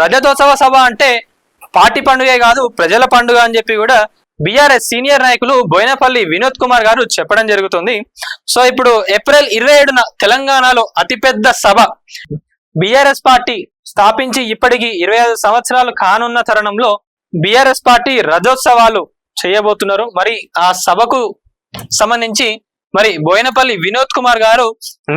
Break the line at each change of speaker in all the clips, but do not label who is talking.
రజతోత్సవ సభ అంటే పార్టీ పండుగే కాదు ప్రజల పండుగ అని చెప్పి కూడా బీఆర్ఎస్ సీనియర్ నాయకులు బోయినపల్లి వినోద్ కుమార్ గారు చెప్పడం జరుగుతుంది. సో ఇప్పుడు ఏప్రిల్ 27న తెలంగాణలో అతిపెద్ద సభ బీఆర్ఎస్ పార్టీ స్థాపించి ఇప్పటికి 25 సంవత్సరాలు కానున్న తరుణంలో బీఆర్ఎస్ పార్టీ రజోత్సవాలు చేయబోతున్నారు. మరి ఆ సభకు సంబంధించి మరి బోయినపల్లి వినోద్ కుమార్ గారు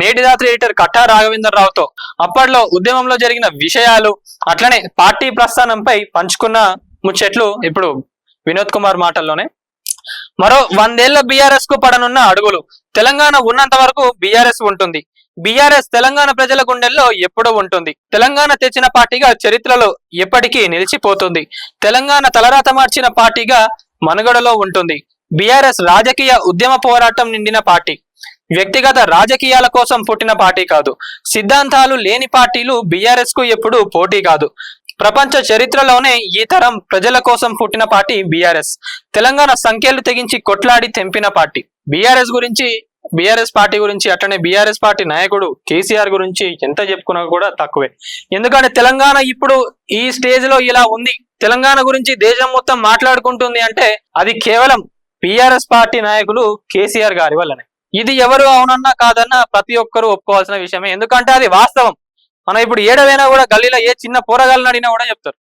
నేటి రాత్రి ఎడిటర్ కట్టా రాఘవేందర్ రావుతో అప్పట్లో ఉద్యమంలో జరిగిన విషయాలు అట్లనే పార్టీ ప్రస్థానంపై పంచుకున్న ముచ్చట్లు ఇప్పుడు వినోద్ కుమార్ మాటల్లోనే. మరో 100 ఏళ్ల బీఆర్ఎస్ కు పడనున్న అడుగులు. తెలంగాణ ఉన్నంత వరకు బీఆర్ఎస్ ఉంటుంది. బీఆర్ఎస్ తెలంగాణ ప్రజల గుండెల్లో ఎప్పుడూ ఉంటుంది. తెలంగాణ తెచ్చిన పార్టీగా చరిత్రలో ఎప్పటికీ నిలిచిపోతుంది. తెలంగాణ తలరాత మార్చిన పార్టీగా మనుగడలో ఉంటుంది. బీఆర్ఎస్ రాజకీయ ఉద్యమ పోరాటం నిండిన పార్టీ. వ్యక్తిగత రాజకీయాల కోసం పుట్టిన పార్టీ కాదు. సిద్ధాంతాలు లేని పార్టీలు బీఆర్ఎస్ కు ఎప్పుడు పోటీ కాదు. ప్రపంచ చరిత్రలోనే ఈ తరం ప్రజల కోసం పుట్టిన పార్టీ బీఆర్ఎస్. తెలంగాణ సంఖ్యలు తెగించి కొట్లాడి తెంపిన పార్టీ. బీఆర్ఎస్ పార్టీ గురించి అట్లనే బీఆర్ఎస్ పార్టీ నాయకుడు కేసీఆర్ గురించి ఎంత చెప్పుకున్నా కూడా తక్కువే. ఎందుకంటే తెలంగాణ ఇప్పుడు ఈ స్టేజ్ లో ఇలా ఉంది, తెలంగాణ గురించి దేశం మొత్తం మాట్లాడుకుంటుంది అంటే అది కేవలం బీఆర్ఎస్ పార్టీ నాయకులు కేసీఆర్ గారి వల్లనే. ఇది ఎవరు అవునన్నా కాదన్నా ప్రతి ఒక్కరూ ఒప్పుకోవాల్సిన విషయమే. ఎందుకంటే అది వాస్తవం. మనం ఇప్పుడు ఏడవైనా కూడా గల్లీలో ఏ చిన్న పోరగాళ్ళని అడిగినా కూడా చెప్తారు